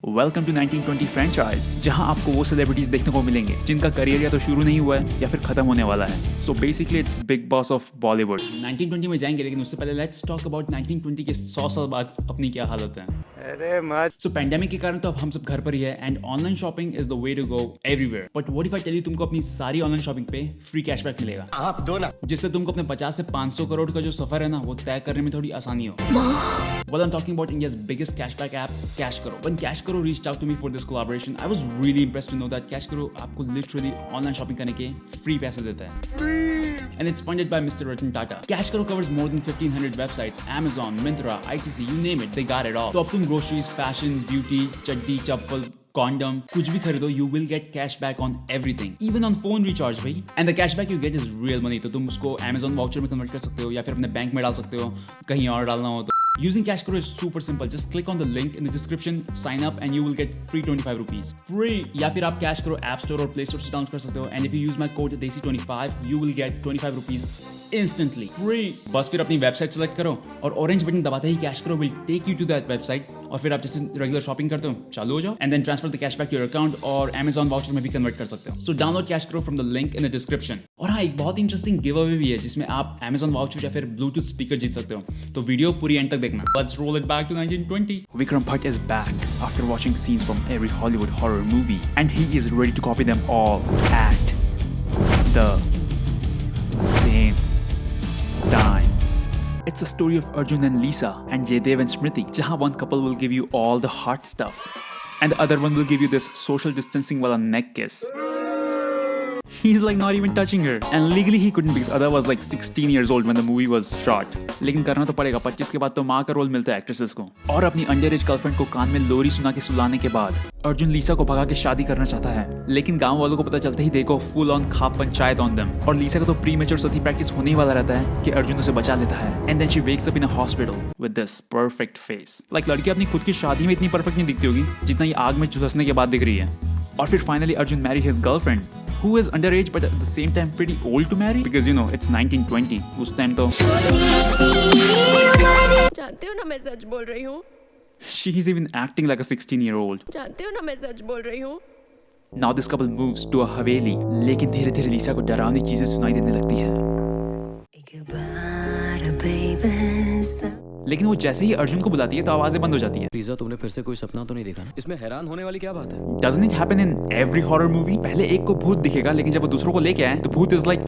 Welcome to 1920 franchise, जहां आपको वो सेलिब्रिटीज देखने को मिलेंगे जिनका करियर या तो शुरू नहीं हुआ है या फिर खत्म होने वाला है। So basically it's big boss of Bollywood. 1920 में जाएंगे, लेकिन उससे पहले लेट्स टॉक अबाउट 1920 के 100 साल बाद अपनी क्या हालत है। अरे मत। सो पैंडेमिक के कारण तो अब हम सब घर पर ही है and online shopping is the way to go everywhere. But what if I tell you तुमको अपनी सारी ऑनलाइन शॉपिंग पे फ्री कैशबैक मिलेगा, आप दो ना, जिससे तुमको अपने 50 से 500 करोड़ का जो सफर है ना वो तय करने में थोड़ी आसानी हो। Well, I'm talking about India's biggest cashback app, Cash Karo. When Cash Karo reached out to me for this collaboration, I was really impressed to know that Cash Karo आपको literally online shopping करने के free पैसे देता है। And it's funded by Mr. Ratan Tata. Cash Karo covers more than 1500 websites, Amazon, Myntra, ITC, you name it, they got it all. तो अब तुम groceries, fashion, beauty, चड्डी, चप्पल, condom, कुछ भी खरीदो, you will get cashback on everything, even on phone recharge भाई। And the cashback you get is real money, तो तुम उसको Amazon voucher में convert कर सकते हो या फिर अपने बैंक में डाल सकते हो, कहीं और डालना हो तो। Using Cash Karo is super simple. Just click on the link in the description, sign up, and you will get free 25 rupees. Free! या फिर आप Cash Karo App Store और Play Store से डाउनलोड कर सकते हो, and if you use my code DESI25, you will get 25 rupees instantly. Free! बस फिर अपनी वेबसाइट सेलेक्ट करो और ऑरेंज बटन दबाते ही Cash Karo will take you to that website, और फिर आप जैसे रेगुलर शॉपिंग करते हो चालू हो जाओ, and then transfer the cashback to your account और Amazon voucher में भी कन्वर्ट कर सकते हो। So download Cash Karo from the link in the description. और हाँ, एक बहुत इंटरेस्टिंग गिव अवे भी है जिसमें आप Amazon voucher या फिर ब्लूटूथ स्पीकर जीत सकते हो, तो वीडियो पूरी एंड तक देखना। Let's roll it back to 1920. Vikram Bhatt is back after watching scenes from every Hollywood horror movie, and he is ready to copy them all at the same time. It's a story of Arjun and Lisa and Jaydev and Smriti, jahan one couple will give you all the hot stuff and the other one will give you this social distancing wala neck kiss. He's like not even touching her, and legally he couldn't because Ada was like 16 years old when the movie was shot. लेकिन करना तो पड़ेगा, 25 के बाद तो माँ का role मिलता है एक्ट्रेसेस को। और अपनी अंडरएज गर्लफ्रेंड को कान में लोरी सुना के सुलाने के बाद अर्जुन लीसा को भगा के शादी करना चाहता है, लेकिन गांव वालों को पता चलता ही देखो full on khap panchayat on them. और लीसा का तो प्री मैच्योर सती प्रैक्टिस होने ही वाला रहता है कि अर्जुन उसे बचा लेता है, and then she wakes up in a hospital with this perfect face. Like लड़की अपनी खुद की शादी में इतनी परफेक्ट नहीं दिखती होगी जितना ये आग में झुलसने के बाद दिख रही है। और फिर finally Arjun marry his girlfriend who is underage but at the same time pretty old to marry, because you know it's 1920 उस टाइम तो जानते हो ना मैं सच बोल रही हूँ। she is even acting like a 16-year-old. जानते हो ना मैं सच बोल रही हूँ। Now this couple moves to a हवेली, लेकिन धीरे धीरे लीसा को डरावनी चीजें सुनाई देने लगती है। लेकिन वो जैसे ही अर्जुन को बुलाती है तो आवाजें बंद हो जाती है। पिज़्ज़ा, तुमने फिर से कोई सपना तो नहीं देखा ना? इसमें हैरान होने वाली क्या बात है? Doesn't it happen in every horror movie? पहले एक को भूत दिखेगा, लेकिन जब वो दूसरों को लेके आए तो भूत is like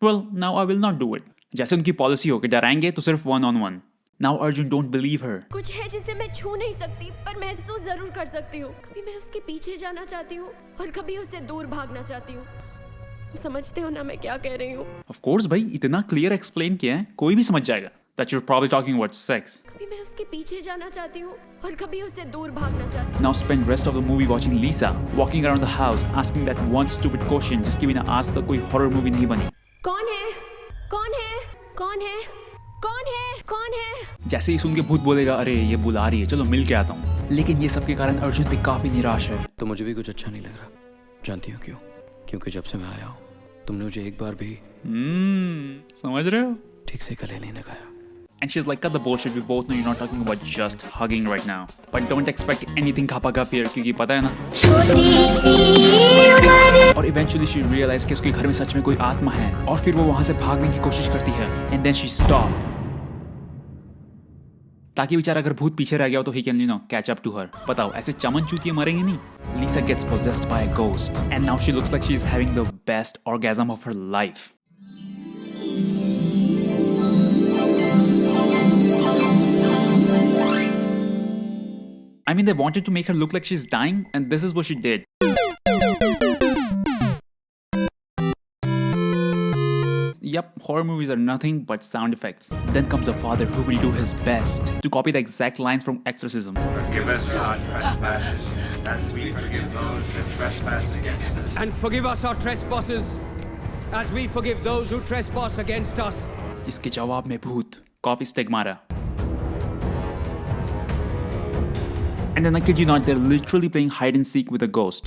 well now I will not do it. जैसे उनकी पॉलिसी हो कि डराएंगे तो सिर्फ 1-on-1. Now Arjun don't believe her. कुछ है जिसे मैं छू नहीं सकती पर महसूस जरूर कर सकती हूँ। कभी मैं उसके पीछे जाना चाहती हूँ और कभी उससे दूर भागना चाहती हूँ। समझते हो ना मैं क्या कह रही हूँ? Of course भाई, इतना क्लियर एक्सप्लेन किया है, कोई भी समझ जाएगा that you're probably talking about sex. कभी मैं उसके पीछे जाना चाहती हूँ और कभी उससे दूर भागना चाहती हूँ। Now spend rest of the movie watching Lisa walking around the house asking that one stupid question जिसके बिना आज तक कोई horror movie नहीं बनी। कौन है? कौन है? कौन है? कौन है? कौन है? जैसे ही सुन के भूत बोलेगा अरे ये बुला रही है, चलो मिल के आता हूँ। लेकिन ये सब के कारण अर्जुन भी काफी निराश है। तो मुझे भी कुछ अच्छा नहीं लग रहा। जानती हो क्यों? क्योंकि जब से मैं आया हूँ तुमने मुझे एक बार भी समझ रहे हो? ठीक से गले नहीं लगाया। And she's like, cut the bullshit, we both know you're not talking about just hugging right now. But don't expect anything khapa gap here, क्योंकि पता है ना। और eventually she realized कि उसके घर में सच में कोई आत्मा है, और फिर वो वहाँ से भागने की कोशिश करती है। And then she stopped. ताकि बेचारा अगर भूत पीछे रह गया हो तो he can, you know, catch up to her. बताओ, ऐसे चमन चूतिए मरेंगे नहीं? Lisa gets possessed by a ghost, and now she looks like she's having the best orgasm of her life. I mean, they wanted to make her look like she's dying, and this is what she did. Yep, horror movies are nothing but sound effects. Then comes a father who will do his best to copy the exact lines from Exorcism. Forgive us our trespasses, as we forgive those that trespass against us. And forgive us our trespasses, as we forgive those who trespass against us. जिसके जवाब में भूत copy stick मारा। And then I kid you not, they're literally playing hide and seek with a ghost.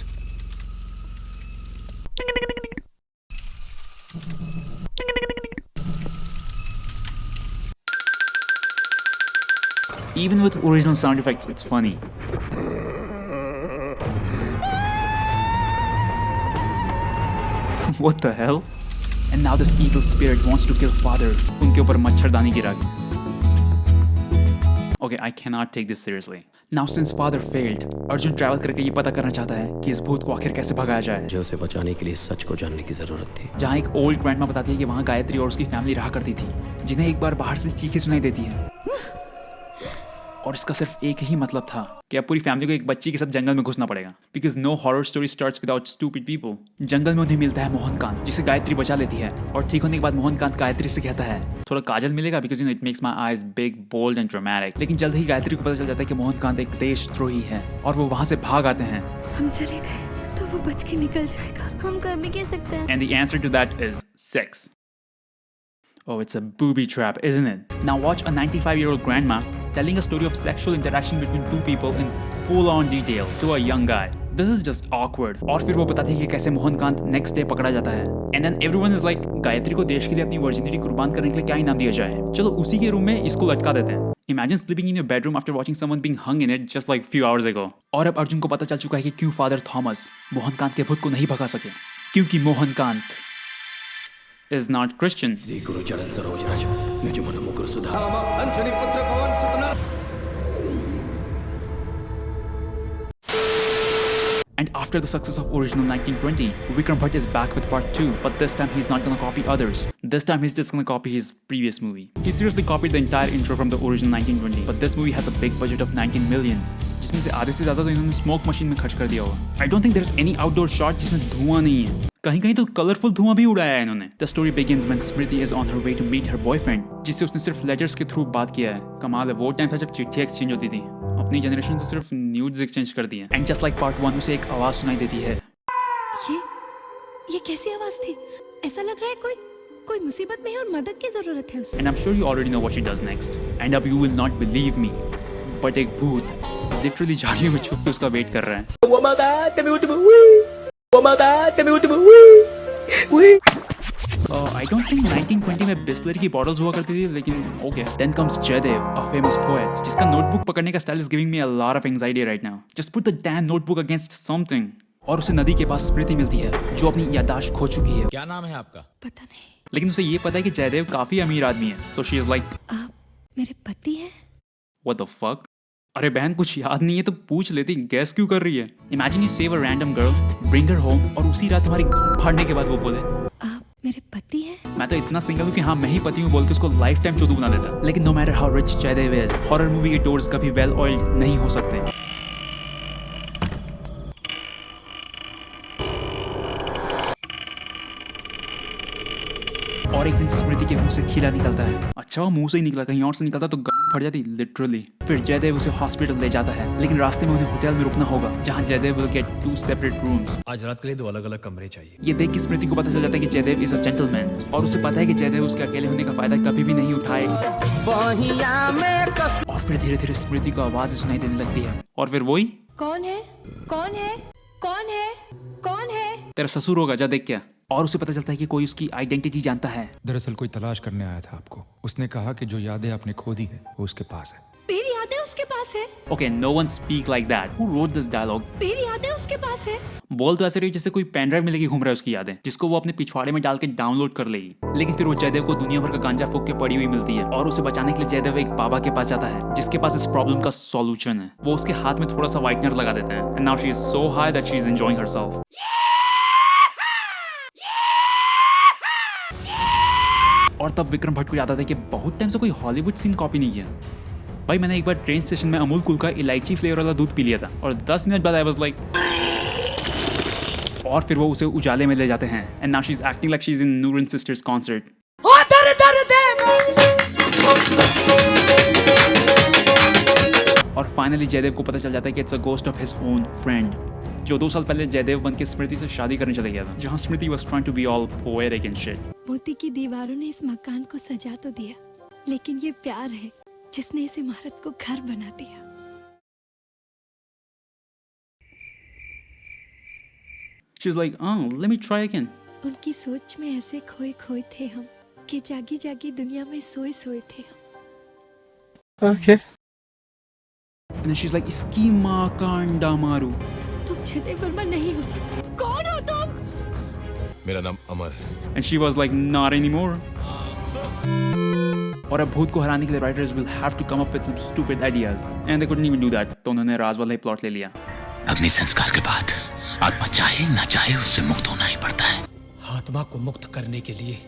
Even with original sound effects, it's funny. What the hell? And now this evil spirit wants to kill father. उनके ऊपर मच्छरदानी गिरा के. Okay, I cannot take this seriously. Now since father failed, Arjun travel करके ये पता करना चाहता है कि इस भूत को आखिर कैसे भगाया जाए. मुझे उसे बचाने के लिए सच को जानने की जरूरत थी. जहाँ एक ओल्ड ग्रैंडमा बताती है कि वहाँ गायत्री और उसकी फैमिली रहा करती थी, जिन्हें एक बार बाहर से चीखें सुनाई देती है. और इसका सिर्फ एक ही मतलब था कि अब पूरी फैमिली को एक बच्ची के साथ जंगल में घुसना पड़ेगा. Because no horror story starts without stupid people. जंगल में उन्हें मिलता है मोहनकांत, जिसे गायत्री बचा लेती है. और ठीक होने के बाद मोहनकांत गायत्री से कहता है थोड़ा काजल मिलेगा, because it makes my eyes big, bold and dramatic. लेकिन जल्द ही गायत्री को पता चल जाता है कि मोहनकांत एक देशद्रोही है और वो वहां से भाग आते हैं. हम चले गए तो वो बच के निकल जाएगा. हम कर भी कह सकते हैं. And the answer to that is sex. Oh, it's a booby trap, isn't it? Now watch a 95-year-old grandma telling a story of sexual interaction between two people in full-on detail to a young guy. This is just awkward. और फिर वो बताती है कि कैसे मोहनकांत next day पकड़ा जाता है. And then everyone is like, Gayatri को देश के लिए अपनी वर्जिनिटी कुर्बान करने के लिए क्या इनाम दिया जाए? चलो उसी के रूम में इसको लटका देते हैं. Imagine sleeping in your bedroom after watching someone being hung in it just like few hours ago. और अब अर्जुन को पता चल चुका है कि क्यों फादर थॉमस मोहनकांत के भूत को नहीं भगा सके. क्योंकि मोहनकांत is not Christian. श्री गुरु चरण सरोज रज निज मन मुकुर सुधा. अंजनी पुत्र पवन सुतना. And after the success of original 1920, Vikram Bhatt is back with part 2, but this time he's not gonna copy others. This time he's just gonna copy his previous movie. He seriously copied the entire intro from the original 1920, but this movie has a big budget of 19 million, जिसमें से आधे से ज़्यादा तो इन्होंने smoke machine में खर्च कर दिया होगा. I don't think there's any outdoor shot जिसमें धुआं नहीं है. कहीं कहीं तो कलरफुल धुआं भी उड़ाया है इन्होंने. The story begins when Smriti is on her way to meet her boyfriend, जिससे उसने सिर्फ लेटर्स के थ्रू बात किया है. कमाल है, वो टाइम था जब चिट्ठी एक्सचेंज होती थी. अपनी जनरेशन तो सिर्फ न्यूड्स एक्सचेंज कर दी है. एंड जस्ट लाइक पार्ट 1 उसे एक आवाज सुनाई देती है. ये कैसी आवाज थी? ऐसा लग रहा है कोई मुसीबत में है और मदद की जरूरत है उसे. And I am sure you already know what she does next. And अब you will not believe me, but एक भूत लिटरली झाड़ियों में छुप के उसका वेट कर रहा है. I don't think 1920 में बिस्लरी की बॉटल्स हुआ करती थी, लेकिन okay. Then comes Jaydev, a famous poet, जिसका नोटबुक पकड़ने का style is giving me a lot of anxiety right now. Just put the damn notebook against something. और उसे नदी के पास स्मृति मिलती है, जो अपनी याददाश्त खो चुकी है. क्या नाम है आपका? पता नहीं. लेकिन उसे ये पता है कि जयदेव काफी अमीर आदमी है. So she is like, आप मेरे पति हैं? What the fuck? अरे बहन, कुछ याद नहीं है तो पूछ लेती, गैस क्यों कर रही है? Imagine you save a random girl, bring her home, और उसी रात तुम्हारी फाड़ने के बाद वो बोले आप मेरे पति हैं? मैं तो इतना सिंगल हूँ कि हाँ मैं ही पति हूँ बोल के उसको लाइफ टाइम चोदू बना देता. लेकिन no matter how rich Jaidev is, horror movie के डोर्स कभी वेल ऑयल्ड नहीं हो सकते. और एक दिन स्मृति के मुंह से खीला निकलता है. अच्छा वो मुंह से ही निकला, कहीं और से निकलता तो गांड फट जाती लिटरली. फिर जयदेव उसे हॉस्पिटल ले जाता है, लेकिन रास्ते में उन्हें होटल में रुकना होगा, जहां Jaidev will get 2 separate rooms. आज रात के लिए 2 अलग-अलग कमरे चाहिए. ये देख के स्मृति को पता चल जाता है कि जयदेव इज अ जेंटलमैन, और उसे पता है कि जयदेव उसके अकेले होने का फायदा कभी भी नहीं उठाएगा. और फिर धीरे धीरे स्मृति को आवाज सुनाई देने लगती है. और फिर वही कौन है? कौन है? कौन है? कौन है? तेरा ससुर होगा, जा देख क्या. और उसे पता चलता है कि कोई उसकी आइडेंटिटी जानता है. दरअसल कोई तलाश करने आया था आपको. उसने कहा कि जो यादें आपने खो दी है वो उसके पास है. मेरी यादें उसके पास है? Okay, no one speak like that. Who wrote this dialogue? मेरी यादें उसके पास है? बोल तो ऐसे रही जैसे कोई पेन ड्राइव में लेके घूम रहा है उसकी यादें, जिसको वो अपने पिछवाड़े में डाल के डाउनलोड कर लेगी. लेकिन फिर वो जयदेव को दुनिया भर का गांजा फूक के पड़ी हुई मिलती है, और उसे बचाने के लिए जयदेव एक बाबा के पास जाता है, जिसके पास इस प्रॉब्लम का सॉल्यूशन है. वो उसके हाथ में थोड़ा सा व्हाइटनर लगा देते हैं. And now she is so high that she is enjoying herself. और तब विक्रम भट्ट को याद आता है कि बहुत टाइम से कोई हॉलीवुड सीन कॉपी नहीं किया. भाई मैंने एक बार ट्रेन स्टेशन में अमूल कूल का इलायची फ्लेवर वाला दूध पी लिया था, और 10 मिनट बाद आई वाज लाइक. और फिर वो उसे उजाले में ले जाते हैं. And now she is acting like she is in Nooran sisters concert. और फाइनली जयदेव को पता चल जाता है कि it's a ghost of his own friend, जो 2 साल पहले जयदेव बन के स्मृति से शादी करने चले गया था, जहां Smriti was trying to be all poetic and shit. मोती की दीवारों ने इस मकान को सजा तो दिया, लेकिन ये प्यार है जिसने इस इमारत को घर बना दिया. She's like, oh, let me try again. उनकी सोच में ऐसे खोए खोए थे हम कि जागी जागी दुनिया में सोए सोए थे हम. Okay. And then she's like, इसकी माँ का अंडा मारू. तुम जयदेव वर्मा नहीं हो सकते. कौन हो तुम? मेरा नाम अमर है। And she was like, not anymore. और अब भूत को हराने के लिए writers will have to come up with some stupid ideas. And they couldn't even do that. तो उन्होंने राज वाला ही प्लॉट ले लिया. अग्नि संस्कार के बाद आत्मा चाहे ना चाहे उससे मुक्त होना ही पड़ता है। आत्मा को मुक्त करने के लिए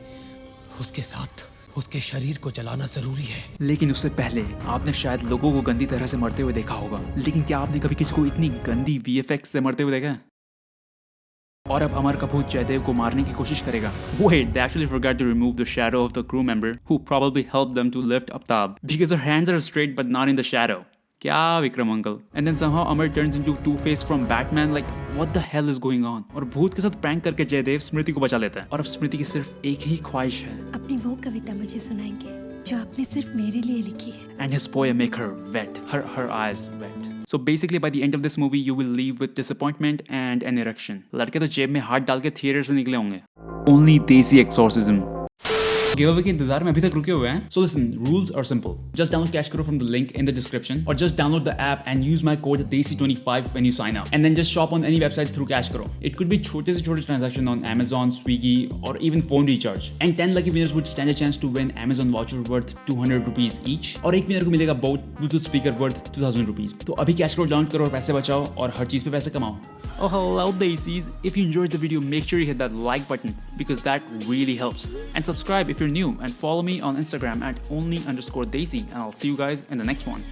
उसके साथ उसके शरीर को जलाना जरूरी है। लेकिन उससे पहले आपने शायद लोगों को गंदी तरह से मरते हुए देखा होगा, लेकिन क्या आपने कभी किसी को इतनी गंदी VFX से मरते हुए देखा है? और अब अमर का भूत जयदेव को मारने की कोशिश करेगा. Wait, they actually forgot to remove the shadow of the crew member who probably helped them to lift Aftab because her hands are straight but not in the shadow. क्या Vikram uncle? And then somehow Amar turns into Two-Face from Batman. Like what the hell is going on? और भूत के साथ prank करके जयदेव स्मृति को बचा लेता है. और अब स्मृति की सिर्फ एक ही ख्वाहिश है. अपनी वो कविता मुझे सुनाएंगे जो आपने सिर्फ मेरे लिए लिखी है. And his poem make her wet, her eyes wet. So basically by the end of this movie you will leave with disappointment and an erection. लड़के तो जेब में हाथ डाल के थिएटर से निकले होंगे. Only Desi exorcism. गिवअवे के इंतजार में अभी तक रुके हुए हैं. So listen, rules are simple. Just download Cash Karo from the link in the description, or just download the app and use my code DESI25 when you sign up. And then just shop on any website through Cash Karo. It could be छोटे से छोटे transaction on Amazon, Swiggy, or even phone recharge. And 10 lucky winners would stand a chance to win Amazon voucher worth 200 rupees each. और एक winner को मिलेगा Boat Bluetooth speaker worth 2000 rupees. तो अभी Cash Karo download करो और पैसे बचाओ और हर चीज पे पैसे कमाओ. Oh hello Daisies! If you enjoyed the video, make sure you hit that like button because that really helps. And subscribe if you're new and follow me on Instagram at only_Daisy and I'll see you guys in the next one.